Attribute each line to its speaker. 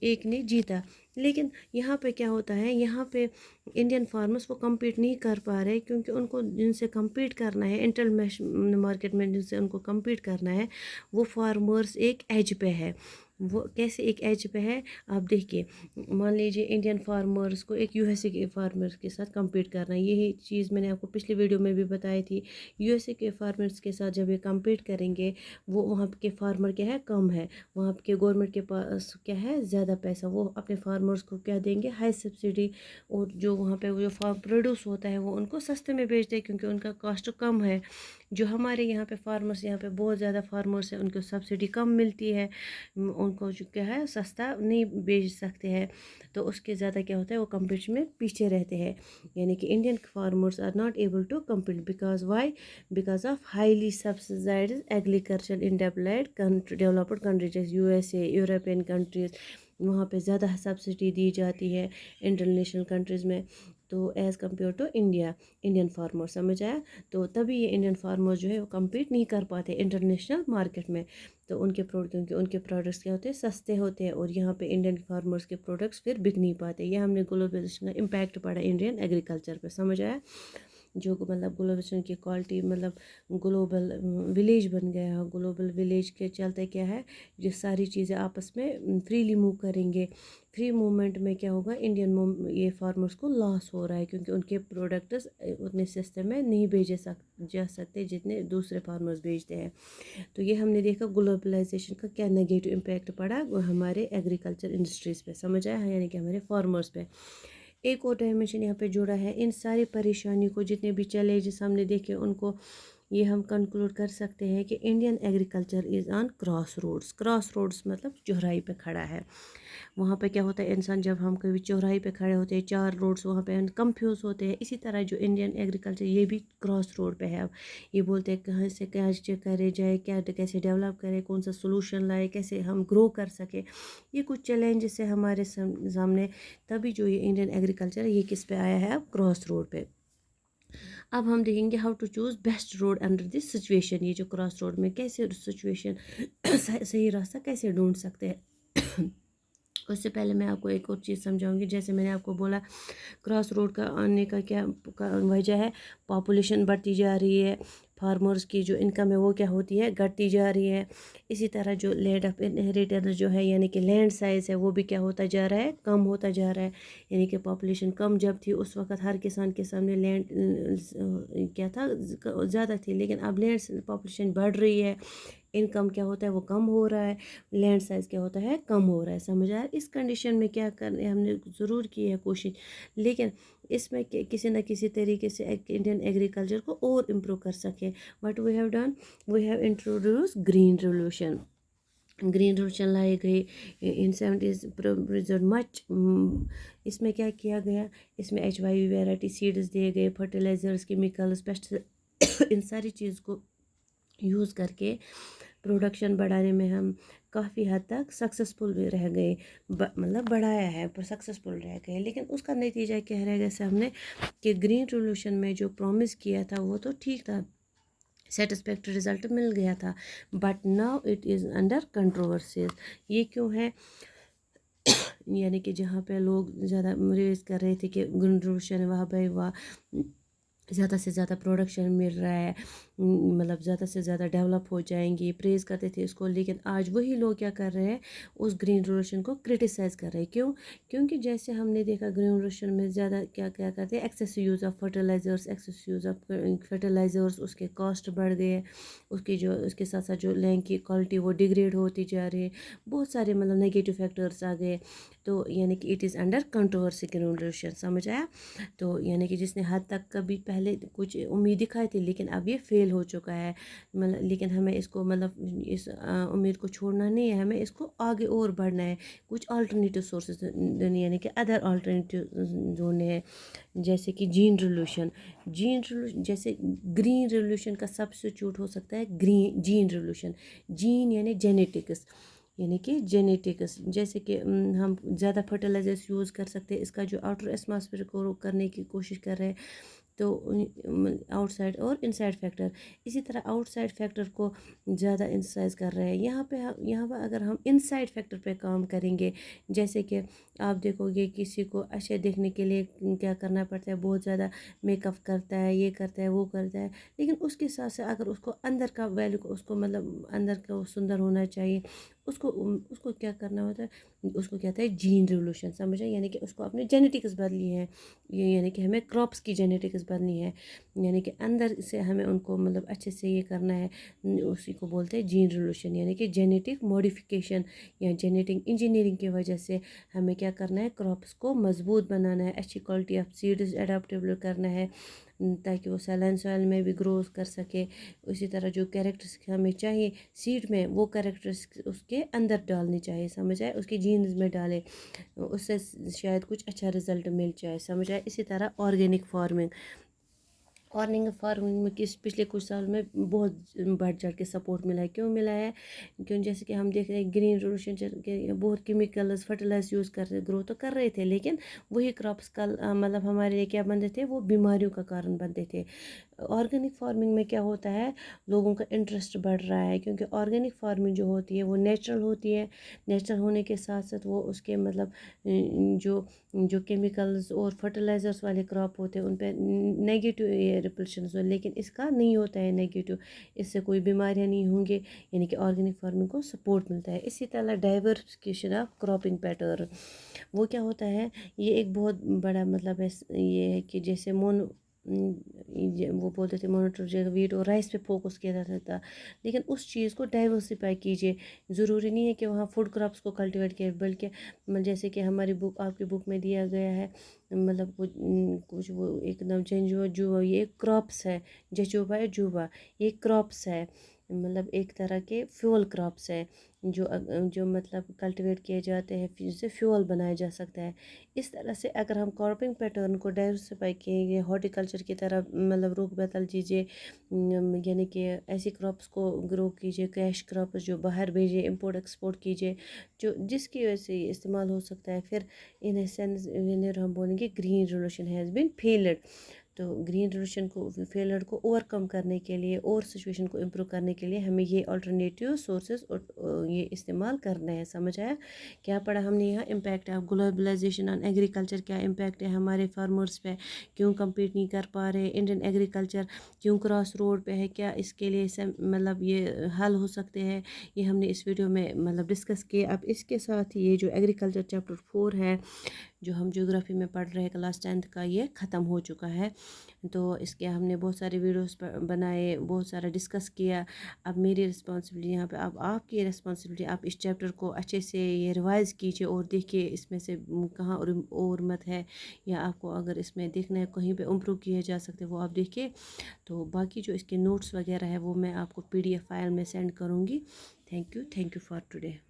Speaker 1: ایک نے جیتا. لیکن یہاں پہ کیا ہوتا ہے, یہاں پہ انڈین فارمرز وہ کمپیٹ نہیں کر پا رہے, کیونکہ ان کو جن سے کمپیٹ کرنا ہے انٹرنیشنل مارکیٹ میں, جن سے ان کو کمپیٹ کرنا ہے, وہ فارمرز ایک ایج پہ ہے. وہ کیسے ایک ایج پہ ہے آپ دیکھیے, مان لیجیے انڈین فارمرز کو ایک یو ایس اے کے فارمرز کے ساتھ کمپیٹ کرنا ہے. یہی چیز میں نے آپ کو پچھلی ویڈیو میں بھی بتائی تھی. یو ایس اے کے فارمرز کے ساتھ جب یہ کمپیٹ کریں گے, وہ وہاں کے فارمر کیا ہے, کم ہے. وہاں کے گورنمنٹ کے پاس کیا ہے, زیادہ پیسہ. وہ اپنے فارمرز کو کیا دیں گے, ہائی سبسڈی, اور جو وہاں پہ جو فارم پروڈیوس ہوتا ہے وہ ان کو سستے میں بیچتے ہیں, کیونکہ ان کا کاسٹ کم ہے. جو ہمارے یہاں پہ فارمرز, یہاں پہ بہت زیادہ فارمرز ہیں, ان کو سبسڈی کم ملتی ہے, ان کو جو کیا ہے سستا نہیں بیچ سکتے ہیں. تو اس کے زیادہ کیا ہوتا ہے, وہ کمپٹیشن میں پیچھے رہتے ہیں. یعنی کہ Indian farmers are not able to compete because why, because of highly subsidised agriculture in developed countries جیسے U S A, European countries. وہاں پہ زیادہ سبسڈی دی جاتی ہے انٹرنیشنل کنٹریز میں, تو as compare to Indian farmer. سمجھ آیا؟ تو تبھی یہ انڈین فارمر جو ہے وہ کمپیٹ نہیں کر پاتے انٹرنیشنل مارکیٹ میں. تو ان کے کیونکہ ان کے پروڈکٹس کیا ہوتے ہیں, سستے ہوتے ہیں, اور یہاں پہ انڈین فارمرز کے پروڈکٹس پھر بک نہیں پاتے. یہ ہم نے گلوبلائزیشن کا امپیکٹ پڑا انڈین ایگریکلچر پہ. سمجھ آیا؟ جو مطلب گلوبلائزیشن کی کوالٹی, مطلب گلوبل ولیج بن گیا. گلوبل ولیج کے چلتے کیا ہے, جو ساری چیزیں آپس میں فریلی موو کریں گے. فری موومنٹ میں کیا ہوگا, انڈین یہ فارمرز کو لاس ہو رہا ہے, کیونکہ ان کے پروڈکٹس اتنے سستے میں نہیں بھیجے جا سکتے جتنے دوسرے فارمرز بیچتے ہیں. تو یہ ہم نے دیکھا گلوبلائزیشن کا کیا نگیٹو امپیکٹ پڑا ہمارے ایگریکلچر انڈسٹریز پہ. سمجھ آیا؟ یعنی کہ ہمارے فارمرز پہ. ایک اور ڈائمینشن یہاں پہ جڑا ہے, ان ساری پریشانی کو, جتنے بھی چیلنجز ہم نے دیکھے ان کو, یہ ہم کنکلوڈ کر سکتے ہیں کہ Indian agriculture is on crossroads. Crossroads مطلب چوراہے پہ کھڑا ہے. وہاں پہ کیا ہوتا ہے, انسان جب ہم کبھی چوراہے پہ کھڑے ہوتے ہیں, 4 روڈس وہاں پہ کنفیوز ہوتے ہیں. اسی طرح جو انڈین ایگریکلچر, یہ بھی کراس روڈ پہ ہے. اب یہ بولتے ہیں کہاں سے کیا کرے جائے, کیا کیسے ڈیولپ کرے, کون سا سولوشن لائے, کیسے ہم گرو کر سکے. یہ کچھ چیلنجز ہے ہمارے سامنے. تبھی جو یہ انڈین ایگریکلچر ہے, یہ کس پہ آیا ہے, اب کراس روڈ پہ. اب ہم دیکھیں گے how to choose best road under this situation. یہ جو کراس روڈ میں کیسے سچویشن صحیح راستہ کیسے ڈھونڈ سکتے ہیں. اس سے پہلے میں آپ کو ایک اور چیز سمجھاؤں گی. جیسے میں نے آپ کو بولا, کراس روڈ کا آنے کا کیا وجہ ہے, پاپولیشن بڑھتی جا رہی ہے, فارمرز کی جو انکم ہے وہ کیا ہوتی ہے, گھٹتی جا رہی ہے. اسی طرح جو لینڈ آف انہیریٹنس جو ہے, یعنی کہ لینڈ سائز ہے, وہ بھی کیا ہوتا جا رہا ہے, کم ہوتا جا رہا ہے. یعنی کہ پاپولیشن کم جب تھی اس وقت ہر کسان کے سامنے لینڈ کیا تھا, زیادہ تھی. لیکن اب لینڈ پاپولیشن بڑھ رہی ہے, انکم کیا ہوتا ہے, وہ کم ہو رہا ہے, لینڈ سائز کیا ہوتا ہے, کم ہو رہا ہے. سمجھ آیا؟ اس کنڈیشن میں کیا کرنے ہم نے ضرور کی ہے کوشش, لیکن اس میں کسی نہ کسی طریقے سے انڈین ایگریکلچر کو اور امپروو کر سکے. What we have done, we have introduce green revolution. Green revolution لائے گئے ان 70s مچ. اس میں کیا کیا گیا, اس میں HYV ویرائٹی سیڈز دیے گئے, فرٹیلائزرز, کیمیکلز, پیسٹیسائڈ, ان ساری چیز کو یوز کر کے پروڈکشن بڑھانے میں ہم کافی حد تک سکسیزفل بھی رہ گئے. مطلب بڑھایا ہے, پر سکسیزفل رہ گئے. لیکن اس کا نتیجہ کیا رہ گیا, ہم نے کہ گرین ریولوشن میں جو پرومس کیا تھا وہ تو ٹھیک تھا, سیٹسفیکٹری رزلٹ مل گیا تھا, but now it is under controversies. یہ کیوں ہے, یعنی کہ جہاں پہ لوگ زیادہ ریز کر رہے تھے کہ گرین ریولوشن وہاں پہ زیادہ سے زیادہ پروڈکشن مل رہا ہے, مطلب زیادہ سے زیادہ ڈیولپ ہو جائیں گی, پریز کرتے تھے اس کو. لیکن آج وہی لوگ کیا کر رہے ہیں, اس گرین ریولوشن کو کرٹیسائز کر رہے ہیں. کیوں؟ کیونکہ جیسے ہم نے دیکھا گرین ریولوشن میں زیادہ کیا کرتے ہیں, ایکسیس یوز آف فرٹیلائزرس, اس کے کاسٹ بڑھ گئے, اس کے ساتھ ساتھ جو لینڈ کی کوالٹی وہ ڈیگریڈ ہوتی جا رہی ہے. بہت سارے مطلب نگیٹو فیکٹرس آ گئے. تو یعنی کہ it is under controversy green revolution. سمجھ آیا؟ تو یعنی کہ جس نے حد تک کبھی پہلے کچھ امید دکھائی تھی, لیکن اب یہ فیل ہو چکا ہے. لیکن ہمیں اس کو مطلب اس امید کو چھوڑنا نہیں ہے, ہمیں اس کو آگے اور بڑھنا ہے. کچھ آلٹرنیٹیو سورسز یعنی کہ ادر آلٹرنیٹیو ڈھونڈنے ہیں, جیسے کہ جین ریولوشن. جیسے گرین ریولوشن کا سبسٹیٹیوٹ ہو سکتا ہے جین ریولوشن. جین یعنی جینیٹکس, جیسے کہ ہم زیادہ فرٹیلائزرس یوز کر سکتے ہیں, اس کا جو آؤٹر ایٹماسفیئر کو کرنے کی کوشش کر رہے ہیں, تو آؤٹ سائڈ اور انسائڈ فیکٹر، اسی طرح آؤٹ سائڈ فیکٹر کو زیادہ انسائز کر رہے ہیں یہاں پہ اگر ہم انسائڈ فیکٹر پہ کام کریں گے، جیسے کہ آپ دیکھو گے کسی کو اچھے دیکھنے کے لیے کیا کرنا پڑتا ہے، بہت زیادہ میک اپ کرتا ہے، یہ کرتا ہے وہ کرتا ہے، لیکن اس کے ساتھ ساتھ اگر اس کو اندر کا ویلیو کو اس کو مطلب اندر کا سندر ہونا چاہیے، اس کو کیا کرنا ہوتا ہے، اس کو کہتا ہے جین ریولوشن، سمجھا، یعنی کہ اس کو اپنے جینیٹکس بدلی ہے، یعنی کہ ہمیں کراپس کی جینیٹکس بدلنی ہے، یعنی کہ اندر سے ہمیں ان کو مطلب اچھے سے یہ کرنا ہے، اسی کو بولتے ہیں جین ریولوشن، یعنی کہ جینیٹک موڈیفیکیشن یا جینیٹک انجینئرنگ کی وجہ سے ہمیں کیا کرنا ہے، کراپس کو مضبوط بنانا ہے، اچھی کوالٹی آف سیڈز اڈاپٹیبل کرنا ہے تاکہ وہ سیلین سوائل میں بھی گرو کر سکے، اسی طرح جو کریکٹرس ہمیں چاہیے سیڈ میں وہ کریکٹرس اس کے اندر ڈالنی چاہیے، سمجھ آئے، اس کے جینز میں ڈالے، اس سے شاید کچھ اچھا رزلٹ مل جائے، سمجھ آئے۔ اسی طرح آرگینک فارمنگ میں پچھلے کچھ سال میں بہت بڑھ چڑھ کے سپورٹ ملا ہے، کیوں ملا ہے، کیوں جیسے کہ ہم دیکھ رہے ہیں گرین ریولوشن کے بہت کیمیکلز فرٹیلائز یوز کر رہے، گرو تو کر رہے تھے، لیکن وہی کراپس کل مطلب ہمارے لیے کیا بنتے تھے، وہ بیماریوں کا کارن بنتے تھے۔ آرگینک فارمنگ میں کیا ہوتا ہے، لوگوں کا انٹرسٹ بڑھ رہا ہے، کیونکہ آرگینک فارمنگ جو ہوتی ہے وہ نیچرل ہوتی ہے، نیچرل ہونے کے ساتھ ساتھ وہ اس کے مطلب جو کیمیکلز اور فرٹیلائزرز والے کراپ ہوتے ہیں ان پہ نگیٹو ریپلشنز ہو، لیکن اس کا نہیں ہوتا ہے نگیٹو، اس سے کوئی بیماریاں نہیں ہوں گے، یعنی کہ آرگینک فارمنگ کو سپورٹ ملتا ہے۔ اسی طرح ڈائیورسفکیشن آف کراپنگ پیٹرن، وہ کیا ہوتا ہے، یہ ایک بہت بڑا مطلب ہے، یہ ہے کہ جیسے وہ بولتے تھے مونوٹر ویٹ اور رائس پہ فوکس کیا جاتا تھا، لیکن اس چیز کو ڈائیورسیفائی کیجیے، ضروری نہیں ہے کہ وہاں فوڈ کراپس کو کلٹیویٹ کیے، بلکہ جیسے کہ ہماری بک، آپ کی بک میں دیا گیا ہے، مطلب کچھ وہ ایک دم جو یہ ایک کراپس ہے، جچوبا ہے جوبا، یہ کراپس ہے، مطلب ایک طرح کے فیول کراپس ہے جو مطلب کلٹیویٹ کیے جاتے ہیں، جس سے فیول بنایا جا سکتا ہے۔ اس طرح سے اگر ہم کراپنگ پیٹرن کو ڈائیورسفائی کیے گے، ہارٹی کلچر کی طرح مطلب روک بدل دیجیے، یعنی کہ ایسی کراپس کو گرو کیجیے، کیش کراپس جو باہر بھیجے، امپورٹ ایکسپورٹ کیجیے، جو جس کی وجہ سے یہ استعمال ہو سکتا ہے، پھر ان اے سینس ہم بولیں گے green revolution has been field. تو گرین ریولوشن کو فیلڈ کو اوور کم کرنے کے لیے اور سچویشن کو امپروو کرنے کے لیے ہمیں یہ آلٹرنیٹیو سورسز یہ استعمال کرنا ہے، سمجھ آیا۔ کیا پڑھا ہم نے یہاں، impact of globalisation on agriculture, کیا امپیکٹ ہے ہمارے فارمرز پہ، کیوں کمپیٹ نہیں کر پا رہے انڈین ایگریکلچر، کیوں کراس روڈ پہ ہے، کیا اس کے لیے مطلب یہ حل ہو سکتے ہیں، یہ ہم نے اس ویڈیو میں مطلب ڈسکس کیے۔ اب اس کے ساتھ یہ جو ایگریکلچر چیپٹر 4 ہے جو ہم جیوگرافی میں پڑھ رہے ہیں کلاس 10 کا، یہ ختم ہو چکا ہے، تو اس کے ہم نے بہت سارے ویڈیوز بنائے، بہت سارا ڈسکس کیا۔ اب میری رسپانسبلٹی یہاں پہ، اب آپ کی رسپانسبلٹی، آپ اس چیپٹر کو اچھے سے یہ ریوائز کیجیے اور دیکھیے اس میں سے کہاں اور مت ہے، یا آپ کو اگر اس میں دیکھنا ہے کہیں پہ امپروو کیے جا سکتے وہ آپ دیکھیے۔ تو باقی جو اس کے نوٹس وغیرہ ہے وہ میں آپ کو PDF فائل میں سینڈ کروں گی۔ Thank you for today.